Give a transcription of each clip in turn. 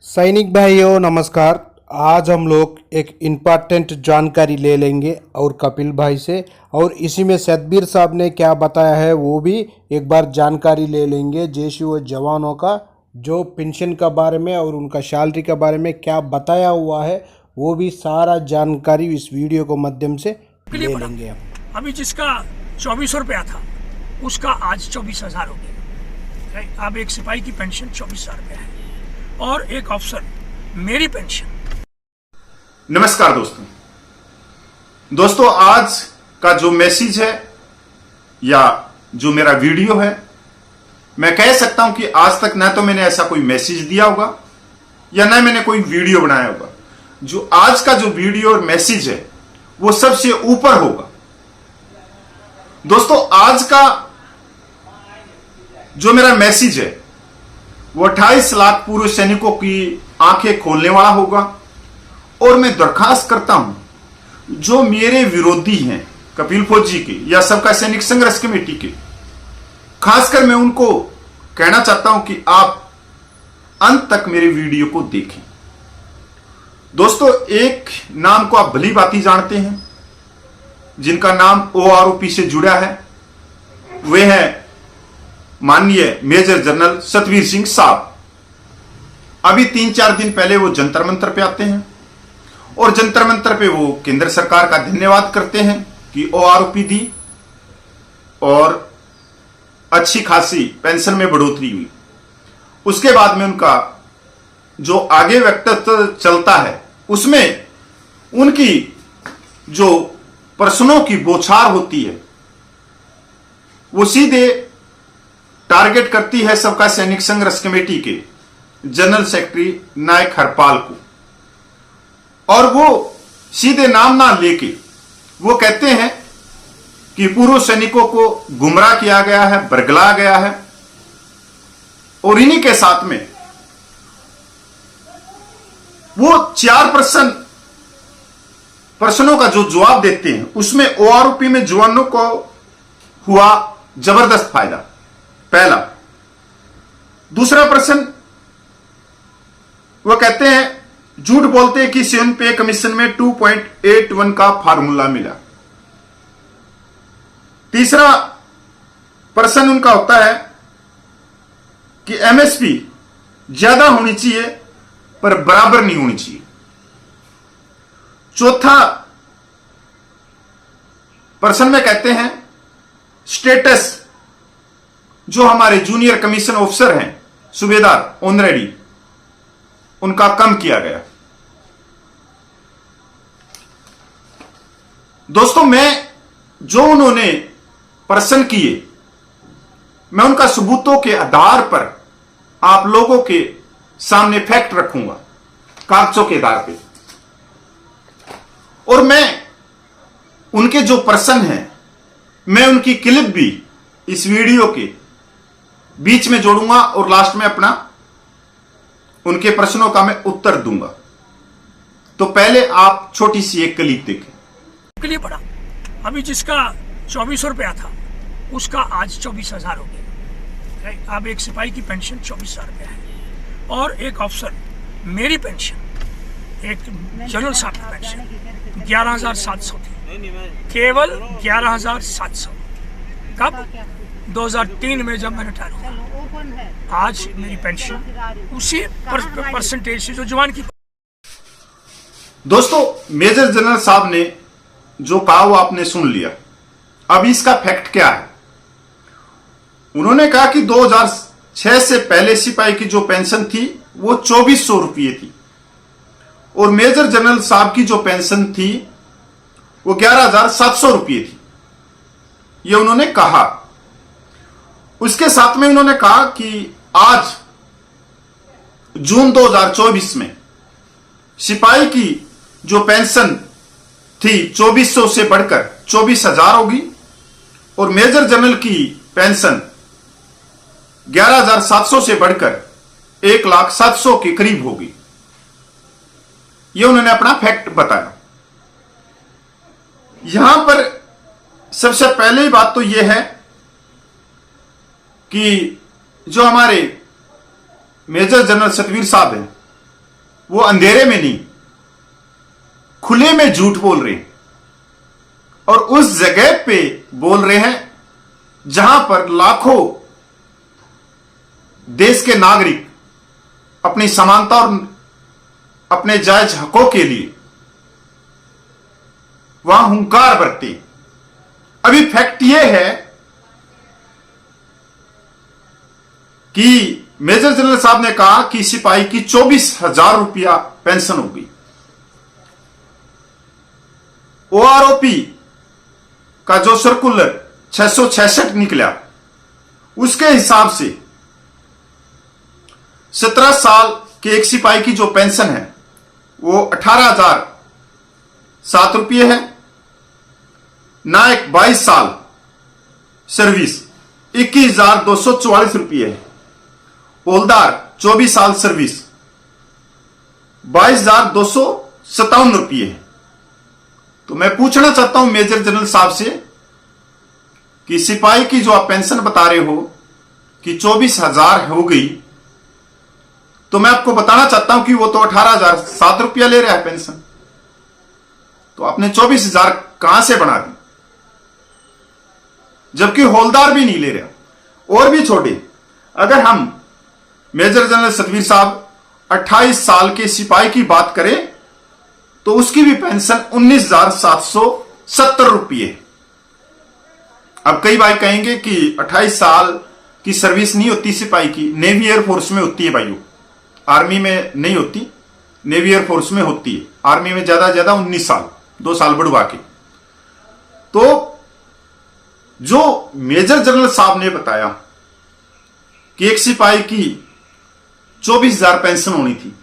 सैनिक भाइयों नमस्कार। आज हम लोग एक इम्पॉर्टेंट जानकारी ले लेंगे और कपिल भाई से, और इसी में सतबीर साहब ने क्या बताया है वो भी एक बार जानकारी ले लेंगे। जैसे वो जवानों का जो पेंशन का बारे में और उनका सैलरी के बारे में क्या बताया हुआ है वो भी सारा जानकारी इस वीडियो को माध्यम से ले लेंगे हम। अभी जिसका 2400 रुपया था उसका आज 24,000 हो गया। अब एक सिपाही की पेंशन 24,000 रुपया है और एक अफसर मेरी पेंशन। नमस्कार दोस्तों, आज का जो मैसेज है या जो मेरा वीडियो है, मैं कह सकता हूं कि आज तक ना तो मैंने ऐसा कोई मैसेज दिया होगा या ना मैंने कोई वीडियो बनाया होगा। जो आज का जो वीडियो और मैसेज है वो सबसे ऊपर होगा। दोस्तों, आज का जो मेरा मैसेज है वो 28 लाख पूर्व सैनिकों की आंखें खोलने वाला होगा। और मैं दरखास्त करता हूं जो मेरे विरोधी हैं कपिल फौजी के या सबका सैनिक संघर्ष कमेटी के, खासकर मैं उनको कहना चाहता हूं कि आप अंत तक मेरे वीडियो को देखें। दोस्तों, एक नाम को आप भली भांति जानते हैं जिनका नाम OROP से जुड़ा है, वे हैं माननीय मेजर जनरल सतबीर सिंह साहब। अभी 3-4 दिन पहले वो जंतर मंतर पे आते हैं और जंतर मंतर पे वो केंद्र सरकार का धन्यवाद करते हैं कि OROP दी और अच्छी खासी पेंशन में बढ़ोतरी हुई। उसके बाद में उनका जो आगे वक्तव्य चलता है उसमें उनकी जो प्रश्नों की बौछार होती है वो सीधे टारगेट करती है सबका सैनिक संघर्ष कमेटी के जनरल सेक्रेटरी नायक हरपाल को, और वो सीधे नाम ना लेके वो कहते हैं कि पूर्व सैनिकों को गुमराह किया गया है, बरगलाया गया है। और इन्हीं के साथ में वो 4 प्रश्नों का जो जवाब देते हैं उसमें OROP में जवानों को हुआ जबरदस्त फायदा, पहला। दूसरा प्रश्न वो कहते हैं झूठ बोलते हैं कि सेवन पे कमीशन में 2.81 का फार्मूला मिला। तीसरा प्रश्न उनका होता है कि MSP ज्यादा होनी चाहिए पर बराबर नहीं होनी चाहिए। चौथा प्रश्न में कहते हैं स्टेटस जो हमारे जूनियर कमीशन ऑफिसर हैं, सूबेदार ऑनरेडी, उनका कम किया गया। दोस्तों, मैं जो उन्होंने प्रश्न किए मैं उनका सबूतों के आधार पर आप लोगों के सामने फैक्ट रखूंगा, कागजों के आधार पे। और मैं उनके जो प्रश्न हैं मैं उनकी क्लिप भी इस वीडियो के बीच में जोड़ूंगा और लास्ट में अपना उनके प्रश्नों का मैं उत्तर दूंगा। तो पहले आप छोटी सी एक क्लिप देखें। के लिए पड़ा अभी जिसका 2400 रुपया था उसका आज 24,000 हो गया। अब एक सिपाही की पेंशन 24,000 रुपया है और एक अफसर मेरी पेंशन, एक जनरल साहब की पेंशन 11,700 थी, केवल 11,700। कब? 2003 में जब मैंने रिटायर हुआ। आज मेरी पेंशन उसी परसेंटेज से जो जवान की। दोस्तों, मेजर जनरल साहब ने जो कहा वो आपने सुन लिया। अब इसका फैक्ट क्या है? उन्होंने कहा कि 2006 से पहले सिपाही की जो पेंशन थी वो 2400 रुपये थी और मेजर जनरल साहब की जो पेंशन थी वो 11,700 रुपये थी। ये उन्होंने कहा। उसके साथ में उन्होंने कहा कि आज जून 2024 में सिपाही की जो पेंशन थी 2400 से बढ़कर 24,000 होगी और मेजर जनरल की पेंशन 11,700 से बढ़कर 1,07,000 के करीब होगी। यह उन्होंने अपना फैक्ट बताया। यहां पर सबसे पहले बात तो यह है कि जो हमारे मेजर जनरल सतबीर साहब हैं वो अंधेरे में नहीं, खुले में झूठ बोल रहे हैं और उस जगह पे बोल रहे हैं जहां पर लाखों देश के नागरिक अपनी समानता और अपने जायज हकों के लिए वहां हुंकार बरते। अभी फैक्ट यह है कि मेजर जनरल साहब ने कहा कि सिपाही की 24,000 रुपया पेंशन होगी। ओआरओपी का जो सर्कुलर 666 निकला, उसके हिसाब से 17 साल के एक सिपाही की जो पेंशन है वो 18,007 रुपये है। नायक 22 साल सर्विस 21,244 रुपये है। हवलदार 24 साल सर्विस 22,257 रुपये है। तो मैं पूछना चाहता हूं मेजर जनरल साहब से कि सिपाही की जो आप पेंशन बता रहे हो कि 24,000 हो गई, तो मैं आपको बताना चाहता हूं कि वो तो 18,007 रुपया ले रहा है पेंशन, तो आपने 24,000 कहां से बना दी, जबकि हवलदार भी नहीं ले रहा। और भी छोड़े, अगर हम मेजर जनरल सतवीर साहब 28 साल के सिपाही की बात करें तो उसकी भी पेंशन 19,770 रुपये है। अब कई भाई कहेंगे कि 28 साल की सर्विस नहीं होती सिपाही की, नेवी एयरफोर्स में होती है भाइयों, आर्मी में नहीं होती, नेवी एयरफोर्स में होती है। आर्मी में ज्यादा 19 साल, 2 साल बढ़वा के। तो जो मेजर जनरल साहब ने बताया कि एक सिपाही की 24,000 पेंशन होनी थी,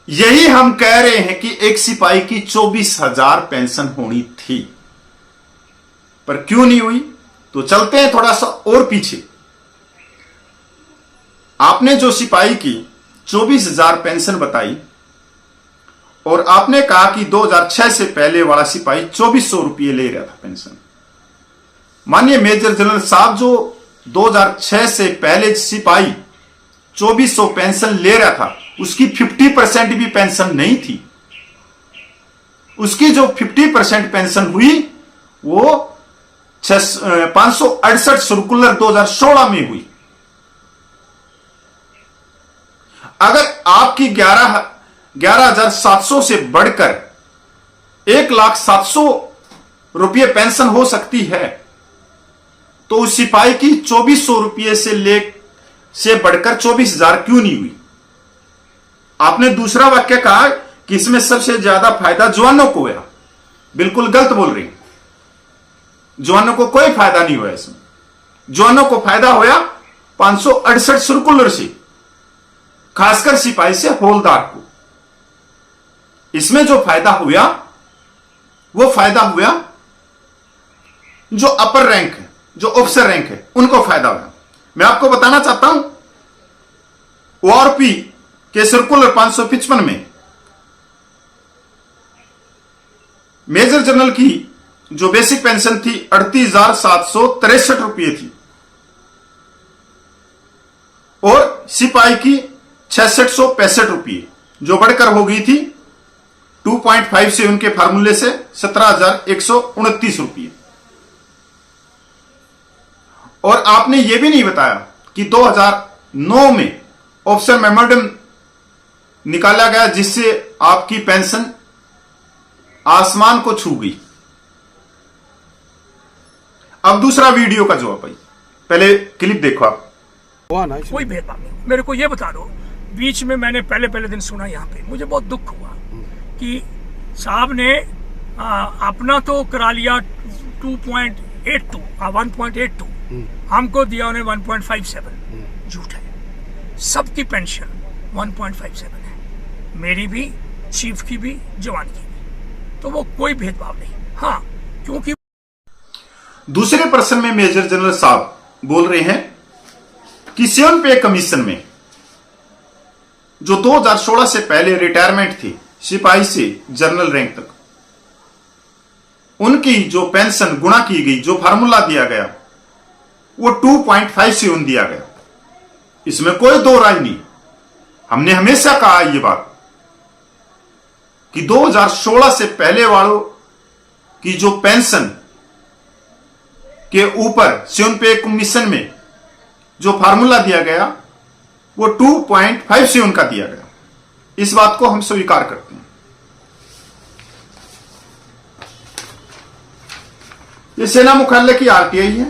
यही हम कह रहे हैं कि एक सिपाही की 24,000 पेंशन होनी थी, पर क्यों नहीं हुई। तो चलते हैं थोड़ा सा और पीछे। आपने जो सिपाही की 24,000 पेंशन बताई और आपने कहा कि 2006 से पहले वाला सिपाही 2,400 रुपये ले रहा था पेंशन। मानिए मेजर जनरल साहब, जो 2006 से पहले सिपाही 2,400 पेंशन ले रहा था, उसकी 50% भी पेंशन नहीं थी। उसकी जो 50% पेंशन हुई वो 568 सर्कुलर 2016 में हुई। अगर आपकी 11,700 से बढ़कर 1,07,000 रुपये पेंशन हो सकती है, तो उस सिपाही की 2,400 रुपये से बढ़कर 24,000 क्यों नहीं हुई। आपने दूसरा वाक्य कहा कि इसमें सबसे ज्यादा फायदा जवानों को हुआ। बिल्कुल गलत बोल रही, जवानों को कोई फायदा नहीं हुआ इसमें। जवानों को फायदा होया 568 सर्कुलर से, खासकर सिपाही से हवलदार को। इसमें जो फायदा हुआ वो फायदा हुआ जो अपर रैंक है, जो ऑफिसर रैंक है, उनको फायदा हुआ। मैं आपको बताना चाहता हूं, ओआरपी के सर्कुलर 555 में मेजर जनरल की जो बेसिक पेंशन थी 38,763 रुपये थी और सिपाही की 6,665 रुपये, जो बढ़कर हो गई थी 2.5 से उनके फार्मूले से 17,129 रुपये। और आपने यह भी नहीं बताया कि 2009 में ऑफिसर मेमोरेंडम निकाला गया जिससे आपकी पेंशन आसमान को छू गई। अब दूसरा वीडियो का जवाब भाई, पहले क्लिप देखो आप। कोई भेदभाव नहीं। मेरे को ये बता दो, बीच में मैंने पहले दिन सुना यहाँ पे, मुझे बहुत दुख हुआ कि साहब ने अपना तो करा लिया 1.82, हमको दिया उन्हें 1.57। झूठ है। सबकी पेंशन 1.57 है, मेरी भी, चीफ की भी, जवान की भी। तो वो कोई भेदभाव नहीं। हाँ, क्योंकि दूसरे प्रश्न में मेजर जनरल साहब बोल रहे हैं कि 7 पे कमीशन में जो 2016 से पहले रिटायरमेंट थे सिपाही से जनरल रैंक तक, उनकी जो पेंशन गुणा की गई, जो फार्मूला दिया गया वो 2.5 से दिया गया। इसमें कोई दो राय नहीं। हमने हमेशा कहा ये बात कि 2016 से पहले वालों की जो पेंशन के ऊपर सेवन पे कमीशन में जो फार्मूला दिया गया वो 2.57 का दिया गया। इस बात को हम स्वीकार करते हैं। ये सेना मुख्यालय की आरटीआई है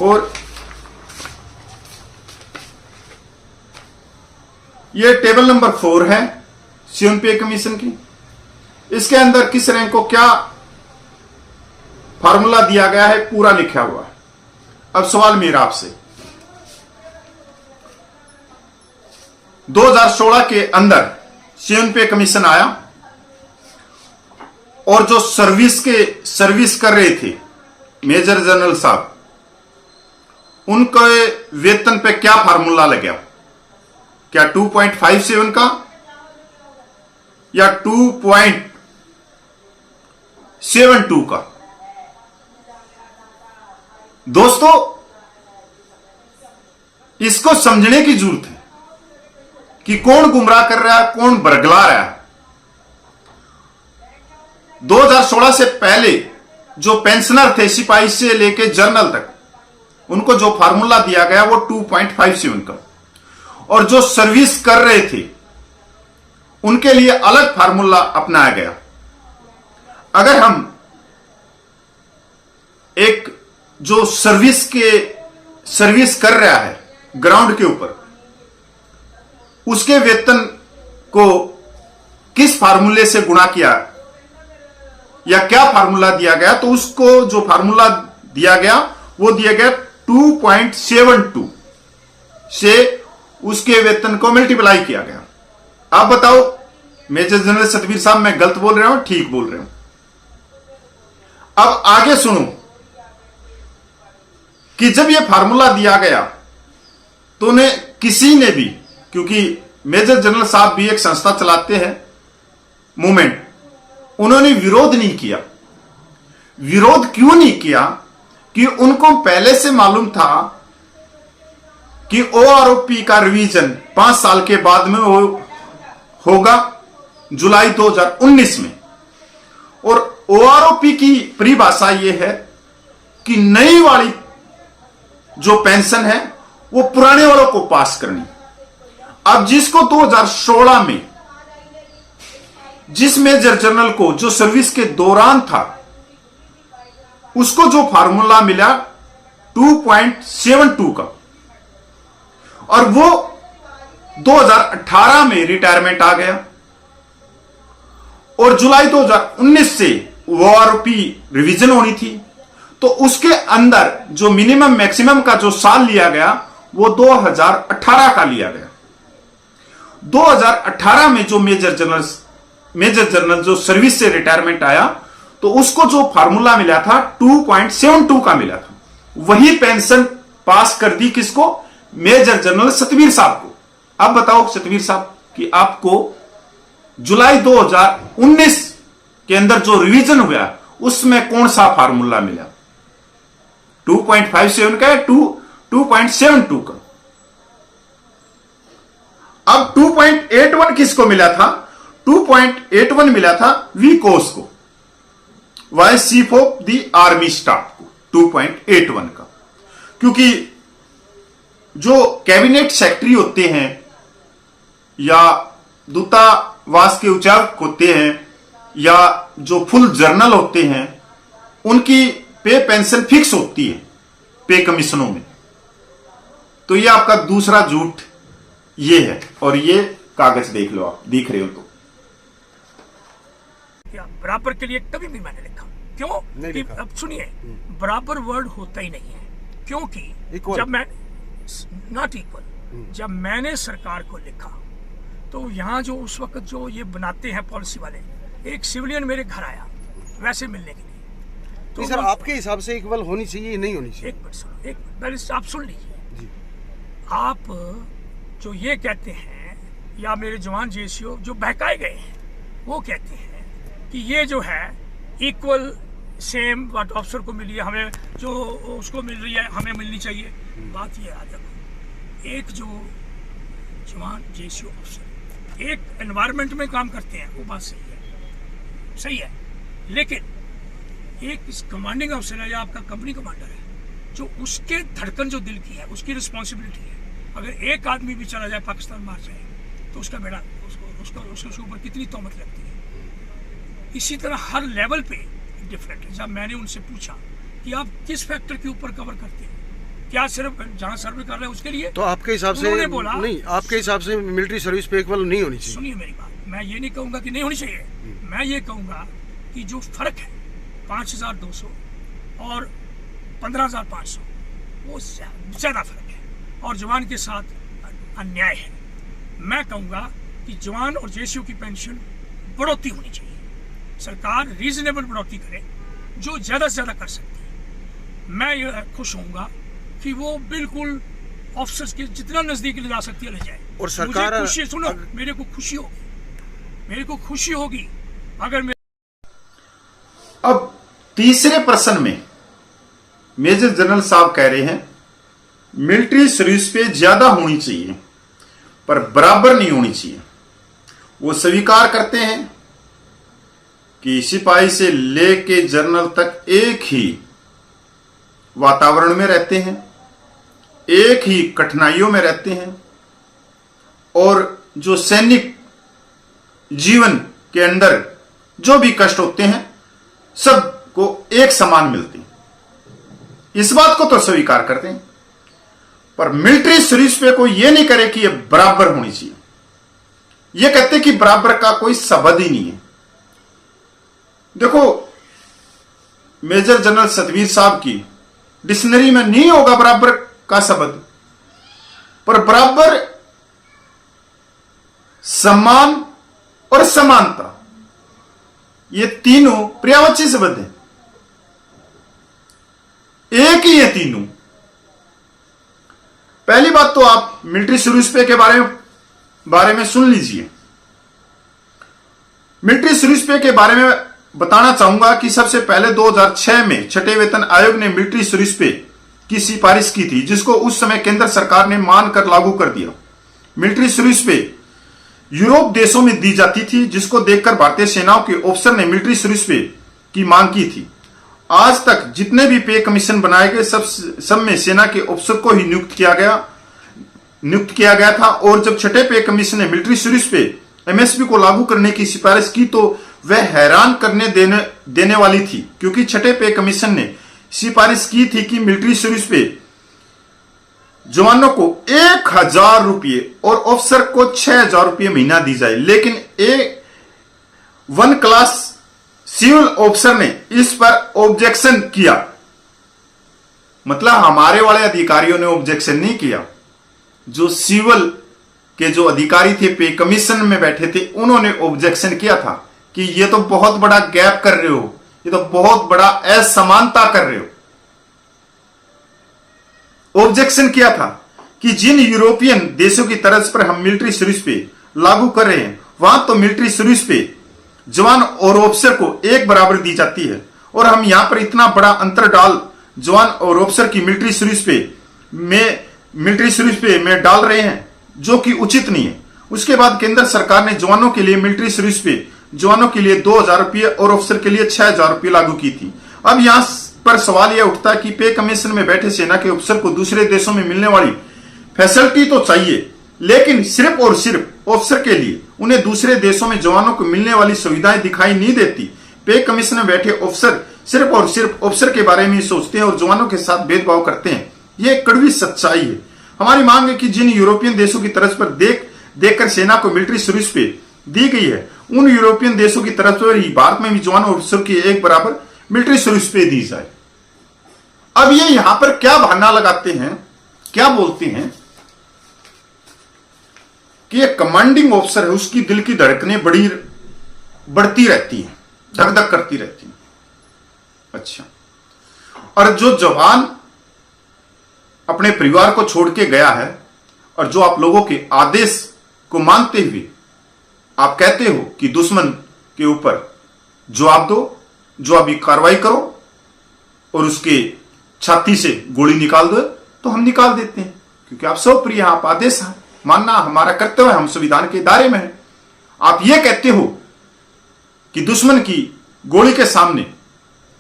और ये टेबल नंबर 4 है सेवन पे कमीशन की। इसके अंदर किस रैंक को क्या फार्मूला दिया गया है पूरा लिखा हुआ है। अब सवाल मेरा आपसे, 2016 के अंदर सेवन पे कमीशन आया और जो सर्विस कर रहे थे मेजर जनरल साहब, उनके वेतन पे क्या फार्मूला लग गया? क्या 2.57 का या 2.72 का? दोस्तों, इसको समझने की जरूरत है कि कौन गुमराह कर रहा है, कौन बरगला रहा है। 2016 से पहले जो पेंशनर थे, सिपाही से लेके जनरल तक, उनको जो फार्मूला दिया गया वो 2.57 का, और जो सर्विस कर रहे थे उनके लिए अलग फार्मूला अपनाया गया। अगर हम एक जो सर्विस कर रहा है ग्राउंड के ऊपर, उसके वेतन को किस फार्मूले से गुणा किया या क्या फार्मूला दिया गया, तो उसको जो फार्मूला दिया गया वो दिया गया 2.72 से उसके वेतन को मल्टीप्लाई किया गया। आप बताओ मेजर जनरल सतवीर साहब, मैं गलत बोल रहा हूं, ठीक बोल रहा हूं? अब आगे सुनो कि जब यह फार्मूला दिया गया तो उन्हें किसी ने भी, क्योंकि मेजर जनरल साहब भी एक संस्था चलाते हैं मूवमेंट, उन्होंने विरोध नहीं किया। विरोध क्यों नहीं किया? कि उनको पहले से मालूम था कि ओआरओपी का रिवीजन 5 साल के बाद में होगा जुलाई 2019 में, और ओआरओपी की परिभाषा यह है कि नई वाली जो पेंशन है वो पुराने वालों को पास करनी। अब जिसको 2016 में जिस मेजर जनरल को जो सर्विस के दौरान था, उसको जो फार्मूला मिला 2.72 का, और वो 2018 में रिटायरमेंट आ गया, और जुलाई 2019 से ओआरओपी रिवीजन होनी थी, तो उसके अंदर जो मिनिमम मैक्सिमम का जो साल लिया गया वो 2018 का लिया गया। 2018 में जो मेजर जनरल जो सर्विस से रिटायरमेंट आया, तो उसको जो फार्मूला मिला था 2.72 का मिला था। वही पेंशन पास कर दी किसको? मेजर जनरल सतवीर साहब को। अब बताओ सतवीर साहब कि आपको जुलाई 2019 के अंदर जो रिवीजन हुआ उसमें कौन सा फार्मूला मिला? 2.57 का या 2.72 का? अब 2.81 किसको मिला था? 2.81 मिला था वीकोस को, vice chief of the army staff को, 2.81 का। क्योंकि जो कैबिनेट सेक्रेटरी होते हैं या दूतावास के उच्चायुक्त होते हैं या जो फुल जर्नल होते हैं, उनकी पे पेंशन फिक्स होती है पे कमीशनों में। तो ये आपका दूसरा झूठ ये है, और ये कागज देख लो, आप दिख रहे हो तो। बराबर के लिए कभी भी मैंने लिखा, क्यों कि अब सुनिए, बराबर वर्ड होता ही नहीं है, क्योंकि जब मैं नॉट इक्वल, जब मैंने सरकार को लिखा तो यहाँ जो उस वक्त जो ये बनाते हैं पॉलिसी वाले, एक सिविलियन मेरे घर आया वैसे मिलने के लिए। तो सर आपके हिसाब से इक्वल होनी चाहिए, नहीं होनी चाहिए? एक मिनट सुनो, एक पहले आप सुन लीजिए। आप जो ये कहते हैं, या मेरे जवान जेसीओ जो बहकाए गए हैं, वो कहते हैं कि ये जो है इक्वल सेम बात ऑफिसर को मिली है, हमें जो उसको मिल रही है हमें मिलनी चाहिए। बात ये आ, देखो, एक जो जवान जेसीओ ऑफिसर एक एनवायरनमेंट में काम करते हैं, वो बात सही है। लेकिन एक कमांडिंग अफसर है या आपका कंपनी कमांडर है, जो उसके धड़कन जो दिल की है, उसकी रिस्पॉन्सिबिलिटी है। अगर एक आदमी भी चला जाए, पाकिस्तान मार जाए, तो उसका बेड़ा उसके ऊपर कितनी तोहमत लगती है। इसी तरह हर लेवल पे डिफरेंट है। जब मैंने उनसे पूछा कि आप किस फैक्टर के ऊपर कवर करते हैं, क्या सिर्फ जहाँ सर्वे कर रहे हैं उसके लिए, तो आपके हिसाब से नहीं, आपके हिसाब से मिलिट्री सर्विस पे इक्वल नहीं होनी चाहिए? सुनिए मेरी बात, मैं ये नहीं कहूँगा कि नहीं होनी चाहिए, मैं ये कहूँगा कि जो फर्क है 5,200 और 15,500, वो ज़्यादा फर्क है और जवान के साथ अन्याय है। मैं कहूँगा कि जवान और जेसीओ की पेंशन बढ़ोतरी होनी चाहिए, सरकार रीजनेबल बढ़ोतरी करे, जो ज़्यादा से ज़्यादा कर सकती है। मैं ये खुश होऊंगा कि वो बिल्कुल ऑफिसर्स के जितना नज़दीक ले जा सकती है ले जाए। और सरकार, मुझे खुशी, सुनो, मेरे को खुशी होगी अगर अब तीसरे प्रश्न में मेजर जनरल साहब कह रहे हैं मिलिट्री सर्विस पे ज्यादा होनी चाहिए पर बराबर नहीं होनी चाहिए। वो स्वीकार करते हैं कि सिपाही से लेके जनरल तक एक ही वातावरण में रहते हैं, एक ही कठिनाइयों में रहते हैं और जो सैनिक जीवन के अंदर जो भी कष्ट होते हैं सबको एक समान मिलते हैं। इस बात को तो स्वीकार करते हैं, पर मिलिट्री सर्विस पे कोई ये नहीं करे कि ये बराबर होनी चाहिए। ये कहते कि बराबर का कोई शब्द ही नहीं है। देखो, मेजर जनरल सतवीर साहब की डिक्शनरी में नहीं होगा बराबर का शब्द, पर बराबर, सम्मान और समानता, ये तीनों पर्यायवाची शब्द हैं, एक ही है तीनों। पहली बात तो आप मिलिट्री सर्विस पे के बारे में सुन लीजिए। मिलिट्री सर्विस पे के बारे में बताना चाहूंगा कि सबसे पहले 2006 में छठे वेतन आयोग ने मिलिट्री सर्विस पे की सिफारिश की थी, जिसको उस समय केंद्र सरकार ने मानकर लागू कर दिया। मिलिट्री सर्विस पे यूरोप देशों में दी जाती थी, जिसको देखकर भारतीय सेनाओं के ऑफिसर ने मिलिट्री सर्विस पे की मांग की थी। आज तक जितने भी पे कमीशन बनाए गए सब में सेना के ऑफिसर को ही नियुक्त किया गया था। और जब छठे पे कमीशन ने मिलिट्री सर्विस पे एमएसपी को लागू करने की सिफारिश की तो वह हैरान करने देने वाली थी, क्योंकि छठे पे कमीशन ने सिफारिश की थी कि मिलिट्री सर्विस पे जवानों को 1,000 रुपये और ऑफिसर को 6,000 रुपये महीना दी जाए। लेकिन वन क्लास सिविल ऑफिसर ने इस पर ऑब्जेक्शन किया। मतलब हमारे वाले अधिकारियों ने ऑब्जेक्शन नहीं किया, जो सिविल के जो अधिकारी थे, पे कमीशन में बैठे थे, उन्होंने ऑब्जेक्शन किया था कि ये तो बहुत बड़ा गैप कर रहे हो, ये तो बहुत बड़ा असमानता कर रहे हो। ऑब्जेक्शन किया था कि जिन यूरोपियन देशों की तर्ज पर हम मिलिट्री सर्विस पे लागू कर रहे हैं, वहां तो मिलिट्री सर्विस पे जवान और ऑफिसर को एक बराबर दी जाती है, और हम यहां पर इतना बड़ा अंतर डाल जवान और ऑफिसर की मिलिट्री सर्विस पे में डाल रहे हैं, जो कि उचित नहीं है। उसके बाद केंद्र सरकार ने जवानों के लिए मिलिट्री सर्विस पे जवानों के लिए 2,000 रुपये और ऑफिसर के लिए 6,000 रुपये लागू की थी। अब यहां पर सवाल यह उठता है कि पे कमीशन में बैठे सेना के ऑफिसर को दूसरे देशों में मिलने वाली फैसिलिटी तो चाहिए, लेकिन सिर्फ और सिर्फ ऑफिसर के लिए उन्हें दूसरे देशों में जवानों को मिलने वाली सुविधाएं दिखाई नहीं देती। पे कमीशन में बैठे ऑफिसर सिर्फ और सिर्फ ऑफिसर के बारे में ही सोचते हैं और जवानों के साथ भेदभाव करते हैं। यह कड़वी सच्चाई है। हमारी मांग है कि जिन यूरोपियन देशों की तरफ पर देखकर सेना को मिलिट्री सर्विस पे दी गई है, उन यूरोपियन देशों की तरफ पर ही भारत में भी जवान और ऑफिसर की एक बराबर मिलिट्री सर्विस पे दी जाए। अब ये यहां पर क्या बहाना लगाते हैं, क्या बोलते हैं कि ये कमांडिंग ऑफिसर है, उसकी दिल की धड़कनें बढ़ती रहती हैं, धक धक करती रहती हैं। अच्छा, और जो जवान अपने परिवार को छोड़ के गया है और जो आप लोगों के आदेश को मानते हुए आप कहते हो कि दुश्मन के ऊपर जवाब दो, जवाबी कार्रवाई करो और उसके छाती से गोली निकाल दो, तो हम निकाल देते हैं, क्योंकि आप सब प्रिय, आप आदेश मानना हमारा कर्तव्य है, हम संविधान के दायरे में है। आप ये कहते हो कि दुश्मन की गोली के सामने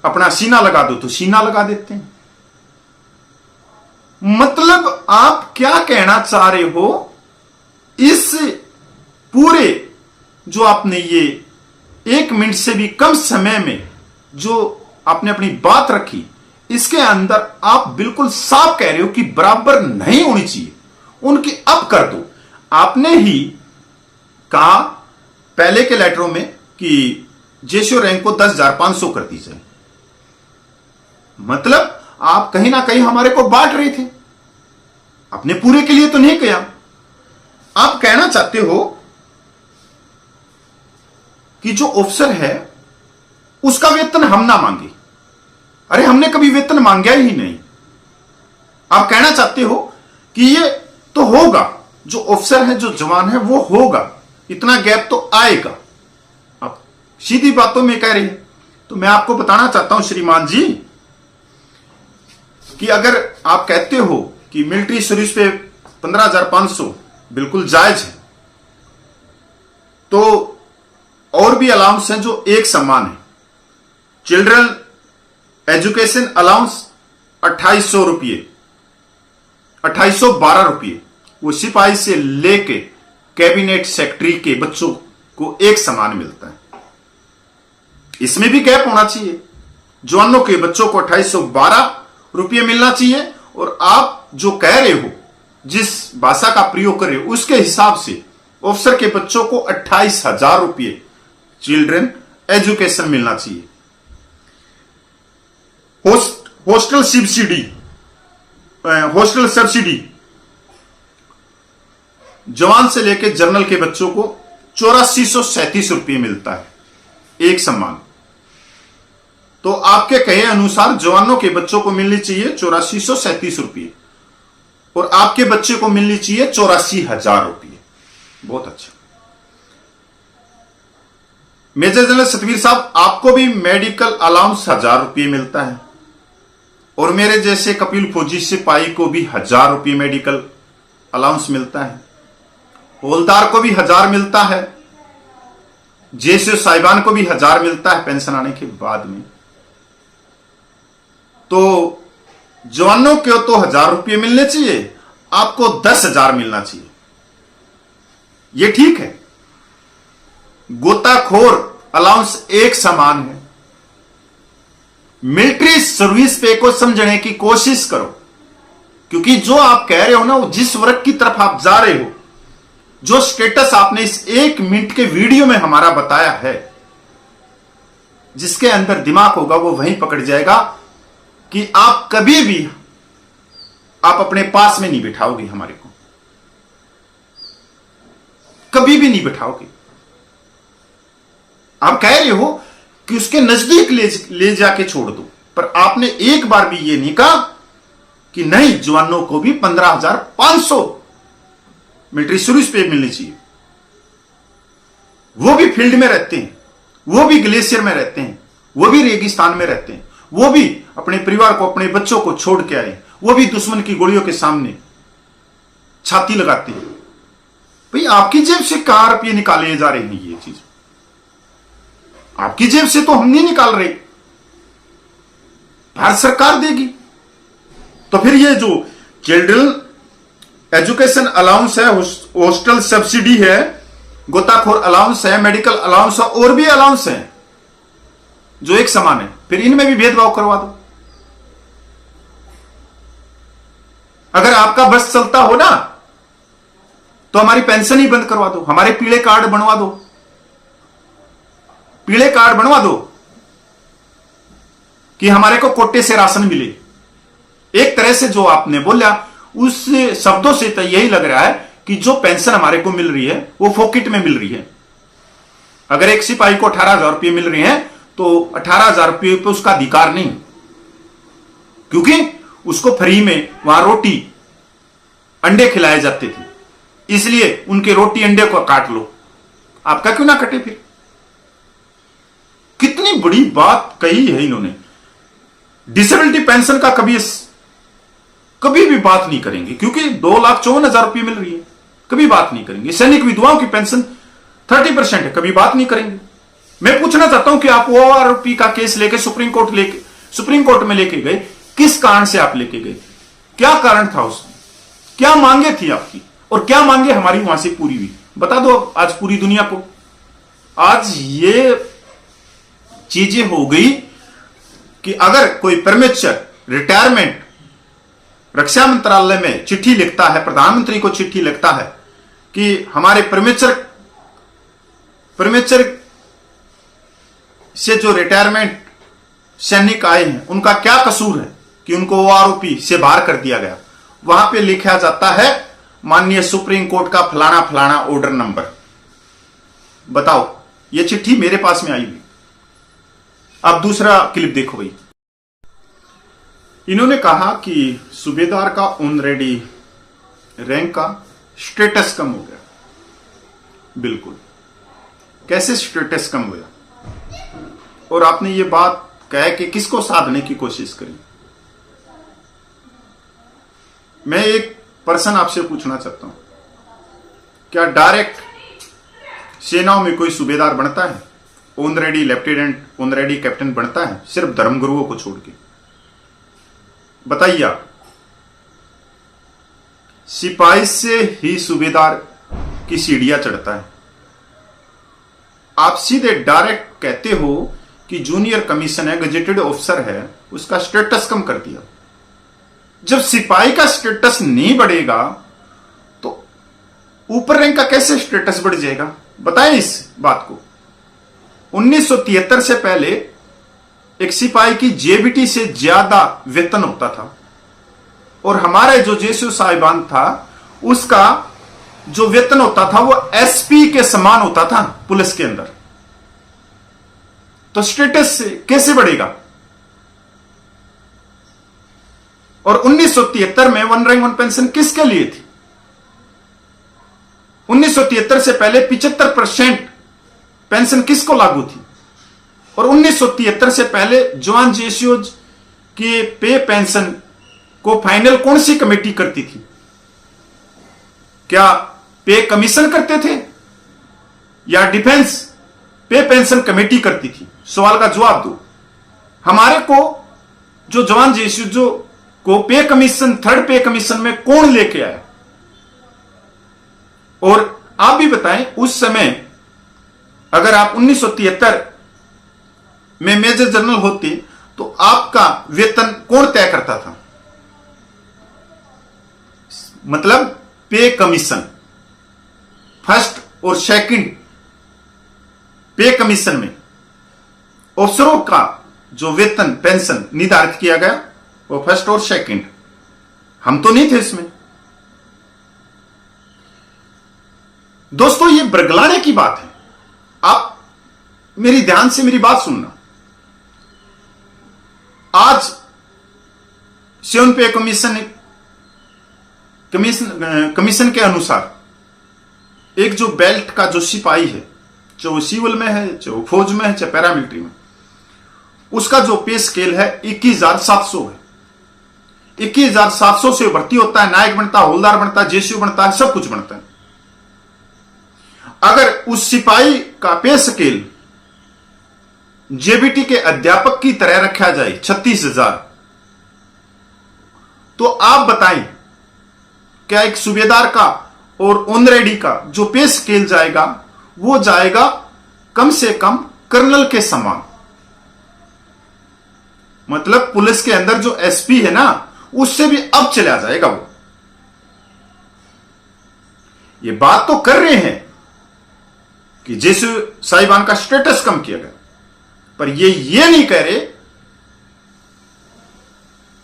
अपना सीना लगा दो, तो सीना लगा देते हैं। मतलब आप क्या कहना चाह रहे हो? इस पूरे जो आपने ये 1 मिनट से भी कम समय में जो आपने अपनी बात रखी, इसके अंदर आप बिल्कुल साफ कह रहे हो कि बराबर नहीं होनी चाहिए, उनकी अब कर दो। आपने ही कहा पहले के लेटरों में कि जेसीओ रैंक को 10,500 कर दी जाए। मतलब आप कहीं ना कहीं हमारे को बांट रहे थे, अपने पूरे के लिए तो नहीं किया। आप कहना चाहते हो कि जो ऑफिसर है उसका वेतन हम ना मांगे। अरे हमने कभी वेतन मांगा ही नहीं। आप कहना चाहते हो कि ये तो होगा, जो ऑफिसर है, जो जवान है, वो होगा, इतना गैप तो आएगा। आप सीधी बातों में कह रहे हैं। तो मैं आपको बताना चाहता हूं श्रीमान जी कि अगर आप कहते हो कि मिलिट्री सर्विस पे 15,500 बिल्कुल जायज है, तो और भी अलाउंस हैं जो एक समान है। चिल्ड्रन एजुकेशन अलाउंस 2800 रुपये, 2812 रुपये, वो सिपाही से लेके कैबिनेट सेक्रेटरी के बच्चों को एक समान मिलता है। इसमें भी गैप होना चाहिए। जवानों के बच्चों को 2812 रुपये मिलना चाहिए, और आप जो कह रहे हो, जिस भाषा का प्रयोग कर रहे हो, उसके हिसाब से ऑफिसर के बच्चों को 28,000 रुपये चिल्ड्रन एजुकेशन मिलना चाहिए। हॉस्टल सब्सिडी जवान से लेकर जनरल के बच्चों को 8437 रुपये मिलता है, एक समान। तो आपके कहे अनुसार जवानों के बच्चों को मिलनी चाहिए 8437 रुपये, और आपके बच्चे को मिलनी चाहिए 84,000 रुपये। बहुत अच्छा। मेजर जनरल सतवीर साहब, आपको भी मेडिकल अलाउंस 1000 रुपये मिलता है, और मेरे जैसे कपिल फौजी सिपाही को भी 1000 रुपये मेडिकल अलाउंस मिलता है। हवलदार को भी 1000 मिलता है, जेसीओ साहिबान को भी 1000 मिलता है पेंशन आने के बाद में। तो जवानों को तो 1000 रुपये मिलने चाहिए, आपको 10,000 मिलना चाहिए। यह ठीक है। गोताखोर अलाउंस एक समान है। मिलिट्री सर्विस पे को समझने की कोशिश करो, क्योंकि जो आप कह रहे हो ना, वो जिस वर्ग की तरफ आप जा रहे हो, जो स्टेटस आपने इस 1 मिनट के वीडियो में हमारा बताया है, जिसके अंदर दिमाग होगा वो वहीं पकड़ जाएगा कि आप कभी भी आप अपने पास में नहीं बिठाओगे, हमारे को कभी भी नहीं बिठाओगे। आप कह रहे हो कि उसके नजदीक ले जाके छोड़ दो, पर आपने एक बार भी ये नहीं कहा कि नहीं, जवानों को भी 15,500 मिलिट्री सर्विस पे मिलनी चाहिए। वो भी फील्ड में रहते हैं, वो भी ग्लेशियर में रहते हैं, वो भी रेगिस्तान में रहते हैं, वो भी अपने परिवार को, अपने बच्चों को छोड़ के आए, वो भी दुश्मन की गोलियों के सामने छाती लगाते हैं। भाई आपकी जेब से कहां रुपये निकाले जा रहे हैं? ये चीज आपकी जेब से तो हम नहीं निकाल रहे, भारत सरकार देगी। तो फिर ये जो चिल्ड्रन एजुकेशन अलाउंस है, हॉस्टल सब्सिडी है, गोताखोर अलाउंस है, मेडिकल अलाउंस है, और भी अलाउंस है जो एक समान है, फिर इनमें भी भेदभाव करवा दो। अगर आपका बस चलता हो ना, तो हमारी पेंशन ही बंद करवा दो, हमारे पीले कार्ड बनवा दो, पीले कार्ड बनवा दो कि हमारे को कोटे से राशन मिले। एक तरह से जो आपने बोला उस शब्दों से तो यही लग रहा है कि जो पेंशन हमारे को मिल रही है वो फोकिट में मिल रही है। अगर एक सिपाही को 18,000 रुपये मिल रहे हैं तो 18,000 रुपये पे उसका अधिकार नहीं, क्योंकि उसको फ्री में वहां रोटी अंडे खिलाए जाते थे, इसलिए उनके रोटी अंडे को काट लो। आपका क्यों ना कटे? फिर कितनी बड़ी बात कही है इन्होंने। डिसेबिलिटी पेंशन का कभी भी बात नहीं करेंगे, क्योंकि 2,54,000 रुपये मिल रही है, कभी बात नहीं करेंगे। सैनिक विधवाओं की पेंशन 30% है, कभी बात नहीं करेंगे। मैं पूछना चाहता हूं कि आप वो आरोपी का केस लेके सुप्रीम कोर्ट में लेके गए, किस कारण से आप लेके गए? क्या कारण था उसमें? क्या मांगे थी आपकी और क्या मांगे हमारी वहां से पूरी हुई? बता दो आज पूरी दुनिया को। आज ये चीजें हो गई कि अगर कोई प्रीमेच्योर रिटायरमेंट रक्षा मंत्रालय में चिट्ठी लिखता है, प्रधानमंत्री को चिट्ठी लिखता है कि हमारे प्रीमेच्योर से जो रिटायरमेंट सैनिक आए हैं उनका क्या कसूर है कि उनको वो आरोपी से बाहर कर दिया गया, वहां पे लिखा जाता है माननीय सुप्रीम कोर्ट का फलाना फलाना ऑर्डर नंबर। बताओ, ये चिट्ठी मेरे पास में आई हुई। अब दूसरा क्लिप देखो भाई। इन्होंने कहा कि सूबेदार का ऑनरेडी रैंक का स्टेटस कम हो गया। बिल्कुल, कैसे स्टेटस कम हुआ? और आपने ये बात कह के किसको साधने की कोशिश करी? मैं एक पर्सन आपसे पूछना चाहता हूं, क्या डायरेक्ट सेनाओं में कोई सूबेदार बनता है? ऑनरेडी लेफ्टिनेंट, ऑनरेडी कैप्टन बनता है सिर्फ धर्मगुरुओं को छोड़ के? बताइए आप। सिपाही से ही सूबेदार की सीढ़ियां चढ़ता है। आप सीधे डायरेक्ट कहते हो कि जूनियर कमीशन है, गजेटेड ऑफिसर है, उसका स्टेटस कम कर दिया। जब सिपाही का स्टेटस नहीं बढ़ेगा तो ऊपर रैंक का कैसे स्टेटस बढ़ जाएगा? बताएं इस बात को। 1973 से पहले एक सिपाही की जेबीटी से ज्यादा वेतन होता था और हमारे जो जेसीओ साहिबान था उसका जो वेतन होता था वो एसपी के समान होता था पुलिस के अंदर। तो स्टेटस कैसे बढ़ेगा? और 1973 में वन रैंक वन पेंशन किसके लिए थी? 1973 से पहले 75% पेंशन किसको लागू थी? और 1973 से पहले जवान जेसीओ के पे पेंशन को फाइनल कौन सी कमेटी करती थी? क्या पे कमीशन करते थे या डिफेंस पे पेंशन कमेटी करती थी? सवाल का जवाब दो। हमारे को जो जवान जेसीओ जो को पे कमीशन, थर्ड पे कमीशन में कौन लेके आया? और आप भी बताएं, उस समय अगर आप 1973 में मेजर जनरल होते तो आपका वेतन कौन तय करता था? मतलब पे कमीशन, फर्स्ट और सेकंड पे कमीशन में अफसरों का जो वेतन पेंशन निर्धारित किया गया वो फर्स्ट और सेकंड। हम तो नहीं थे इसमें। दोस्तों, ये बरगलाने की बात है। आप मेरी ध्यान से मेरी बात सुनना। आज 7 पे कमीशन के अनुसार एक जो बेल्ट का जो सिपाही है, चाहे वो सिविल में है, चाहे वो फौज में है, चाहे पैरामिलिट्री में, उसका जो पे स्केल है 21,700 है। 21,700 से भर्ती होता है, नायक बनता है, हवलदार बनता है, जेसीओ बनता है, सब कुछ बनता है। अगर उस सिपाही का पे स्केल जेबीटी के अध्यापक की तरह रखा जाए 36,000, तो आप बताएं क्या एक सूबेदार का और ऑनरेडी का जो पे स्केल जाएगा वो जाएगा कम से कम कर्नल के समान। मतलब पुलिस के अंदर जो एसपी है ना, उससे भी अब चला जाएगा वो। ये बात तो कर रहे हैं कि जेसीओ साहिबान का स्टेटस कम किया गया, पर ये नहीं कह रहे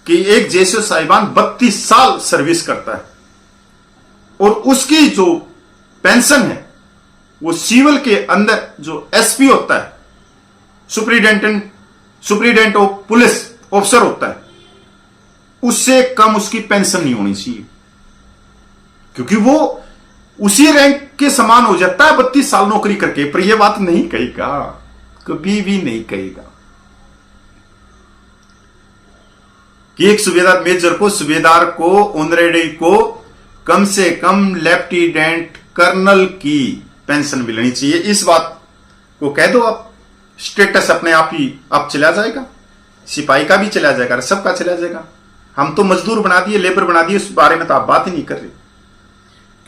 कि एक जेसीओ साहिबान 32 साल सर्विस करता है और उसकी जो पेंशन है वो सिविल के अंदर जो एसपी होता है, सुप्रीडेंट ऑफ पुलिस ऑफिसर होता है, उससे कम उसकी पेंशन नहीं होनी चाहिए, क्योंकि वो उसी रैंक के समान हो जाता है 32 साल नौकरी करके। पर यह बात नहीं कहेगा, कभी भी नहीं कहेगा कि एक सूबेदार मेजर को, सूबेदार को, ऑनरेडी को कम से कम लेफ्टिनेंट कर्नल की पेंशन मिलनी चाहिए। इस बात को कह दो आप, स्टेटस अपने आप ही अब चला जाएगा, सिपाही का भी चला जाएगा, सबका चला जाएगा। हम तो मजदूर बना दिए, लेबर बना दिए, उस बारे में तो आप बात ही नहीं कर रहे।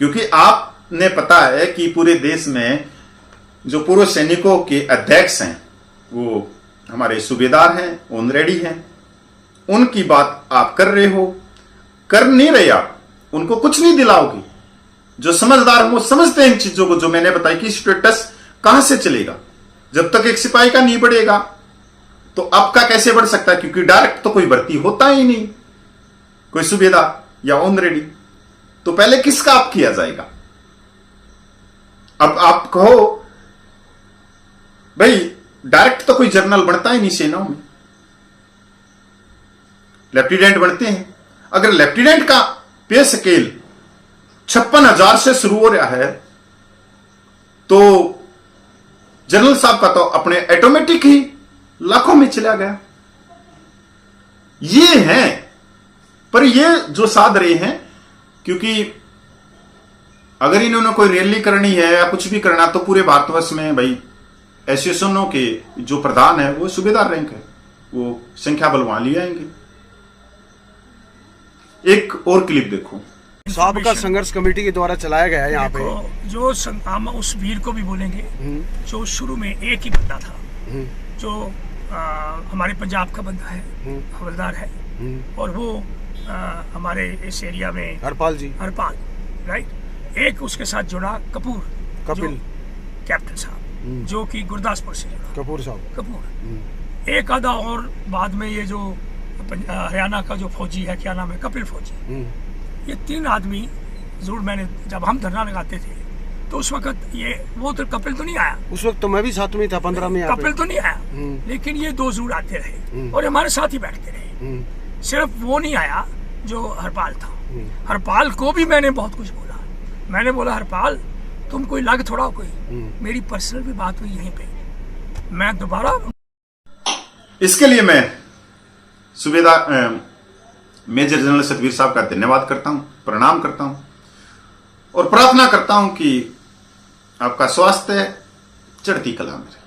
क्योंकि आपने पता है कि पूरे देश में जो पूर्व सैनिकों के अध्यक्ष हैं वो हमारे सूबेदार हैं, ऑनरेडी हैं, उनकी बात आप कर रहे हो, कर नहीं रहे आप, उनको कुछ नहीं दिलाओगे। जो समझदार वो समझते हैं इन चीजों को, जो मैंने बताया कि स्टेटस कहां से चलेगा जब तक एक सिपाही का नहीं बढ़ेगा, तो आपका कैसे बढ़ सकता है? क्योंकि डायरेक्ट तो कोई भर्ती होता ही नहीं, कोई सूबेदार या ऑनरेडी, तो पहले किसका आप किया जाएगा? अब आप कहो भाई डायरेक्ट तो कोई जनरल बनता ही नहीं सेनाओं में, लेफ्टिनेंट बनते हैं। अगर लेफ्टिनेंट का पे स्केल 56,000 से शुरू हो रहा है, तो जनरल साहब का तो अपने ऑटोमेटिक ही लाखों में चला गया। ये है, पर ये जो साध रहे हैं, क्योंकि अगर इन्होंने कोई रैली करनी है या कुछ भी करना, तो पूरे भारतवर्ष में भाई एसोसिएशनों के जो प्रधान है वो सूबेदार रैंक है, वो संख्या बल वहां ले आएंगे। एक और क्लिप देखो। साहब का संघर्ष कमेटी के द्वारा चलाया गया है यहाँ पे। जो हम उस वीर को भी बोलेंगे जो शुरू में एक ही बंदा था, जो हमारे पंजाब का बंदा है, हवलदार है, और वो हमारे इस एरिया में हरपाल जी, हरपाल, राइट। एक उसके साथ जुड़ा कपूर, कैप्टन साहब, जो कि गुरदासपुर से जुड़ा, कपूर। एक आधा और बाद में ये जो हरियाणा का जो फौजी है, क्या नाम है, कपिल फौजी। ये 3 आदमी जरूर, मैंने जब हम धरना लगाते थे तो उस वक्त ये वो तो कपिल तो नहीं आया, उस वक्त तो मैं भी साथ में था, 15 में कपिल तो नहीं आया, लेकिन ये 2 जरूर आते रहे और हमारे साथ ही बैठते रहे। सिर्फ वो नहीं आया जो हरपाल था। हरपाल को भी मैंने बहुत कुछ बोला। मैंने बोला हरपाल तुम कोई लग थोड़ा कोई, मेरी पर्सनल भी बात हुई यहीं पे। मैं दोबारा इसके लिए मैं सूबेदार मेजर जनरल सतवीर साहब का धन्यवाद करता हूं, प्रणाम करता हूं और प्रार्थना करता हूं कि आपका स्वास्थ्य चढ़ती कला में रहे।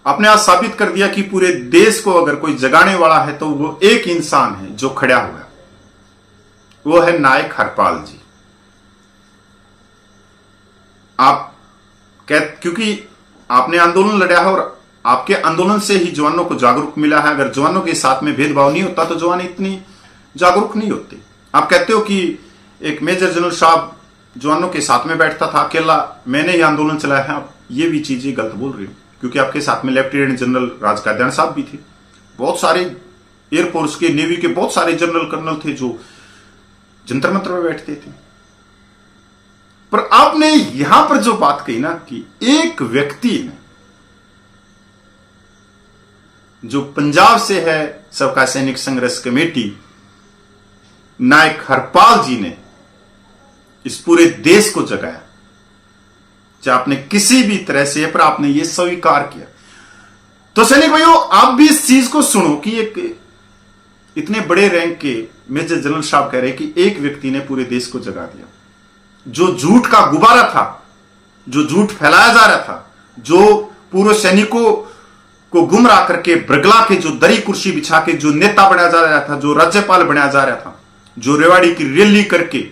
आपने आज साबित कर दिया कि पूरे देश को अगर कोई जगाने वाला है तो वो एक इंसान है जो खड़ा हुआ है, वो है नायक हरपाल जी। आप क्योंकि आपने आंदोलन लड़ा है और आपके आंदोलन से ही जवानों को जागरूक मिला है। अगर जवानों के साथ में भेदभाव नहीं होता तो जवान इतनी जागरूक नहीं होते। आप कहते हो कि एक मेजर जनरल साहब जवानों के साथ में बैठता था अकेला, मैंने ही आंदोलन चलाया है, आप ये भी चीजें गलत बोल रहे हो। क्योंकि आपके साथ में लेफ्टिनेंट जनरल राज कल्याण साहब भी थे, बहुत सारे एयरफोर्स के, नेवी के बहुत सारे जनरल कर्नल थे जो जंतर मंतर में बैठते थे। पर आपने यहां पर जो बात कही ना कि एक व्यक्ति ने जो पंजाब से है, सबका सैनिक संघर्ष कमेटी, नायक हरपाल जी ने इस पूरे देश को जगाया। चाहे आपने किसी भी तरह से, पर आपने ये स्वीकार किया। तो सैनिक भाइयों, आप भी इस चीज को सुनो कि एक इतने बड़े रैंक के मेजर जनरल साहब कह रहे कि एक व्यक्ति ने पूरे देश को जगा दिया। जो झूठ का गुब्बारा था, जो झूठ फैलाया जा रहा था, जो पूर्व सैनिकों को गुमराह करके बरगला के जो दरी कुर्सी बिछा के जो नेता बनाया जा रहा था, जो राज्यपाल बनाया जा रहा था, जो रेवाड़ी की रैली करके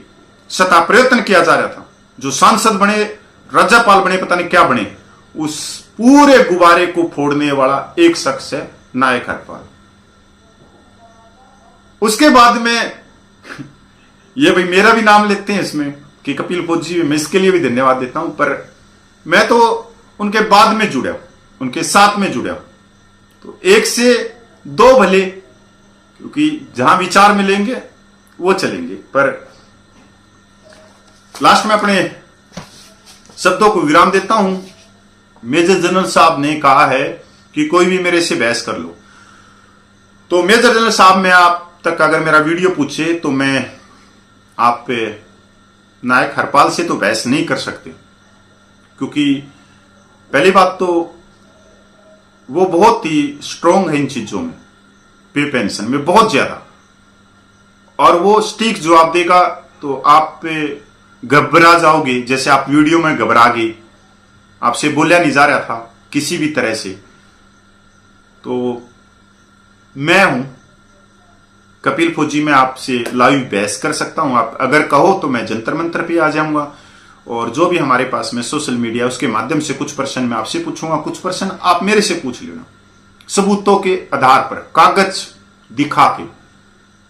सत्ता प्रयत्न किया जा रहा था, जो सांसद बने, राज्यपाल बने, पता नहीं क्या बने, उस पूरे गुब्बारे को फोड़ने वाला एक शख्स है नायक हरपाल। उसके बाद में ये भाई मेरा भी नाम लेते हैं इसमें कि कपिल फौजी, मैं इसके लिए भी धन्यवाद देता हूं। पर मैं तो उनके बाद में जुड़ा, उनके साथ में जुड़ा, तो 1 से 2 भले, क्योंकि जहां विचार मिलेंगे वो चलेंगे। पर लास्ट में अपने शब्दों को विराम देता हूं। मेजर जनरल साहब ने कहा है कि कोई भी मेरे से बहस कर लो, तो मेजर जनरल साहब में आप तक अगर मेरा वीडियो पूछे तो मैं आप पे नायक हरपाल से तो बहस नहीं कर सकते। क्योंकि पहली बात तो वो बहुत ही स्ट्रांग है इन चीजों में, पे पेंशन में बहुत ज्यादा, और वो स्टीक जवाब देगा तो आप पे घबरा जाओगे, जैसे आप वीडियो में घबरा गए, आपसे बोला नहीं जा रहा था किसी भी तरह से, तो मैं हूं कपिल फौजी, मैं आपसे लाइव बहस कर सकता हूं। आप अगर कहो तो मैं जंतर मंतर पे आ जाऊंगा, और जो भी हमारे पास में सोशल मीडिया उसके माध्यम से कुछ प्रश्न मैं आपसे पूछूंगा, कुछ प्रश्न आप मेरे से पूछ लेना, सबूतों के आधार पर, कागज दिखा के।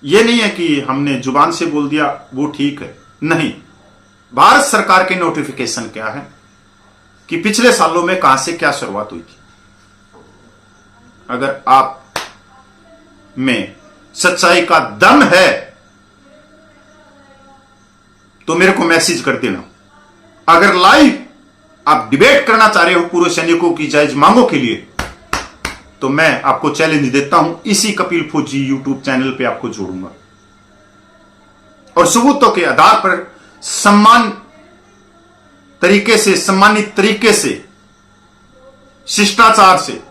ये नहीं है कि हमने जुबान से बोल दिया वो ठीक है, नहीं। भारत सरकार के नोटिफिकेशन क्या है कि पिछले सालों में कहां से क्या शुरुआत हुई थी। अगर आप में सच्चाई का दम है तो मेरे को मैसेज कर देना। अगर लाइव आप डिबेट करना चाह रहे हो पूर्व सैनिकों की जायज मांगों के लिए, तो मैं आपको चैलेंज देता हूं, इसी कपिल फौजी यूट्यूब चैनल पे आपको जोड़ूंगा और सबूतों के आधार पर सम्मानित तरीके से, शिष्टाचार से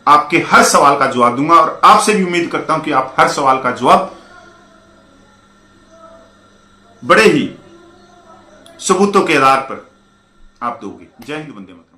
आपके हर सवाल का जवाब दूंगा, और आपसे भी उम्मीद करता हूं कि आप हर सवाल का जवाब बड़े ही सबूतों के आधार पर आप दोगे। जय हिंद, वंदे मातरम।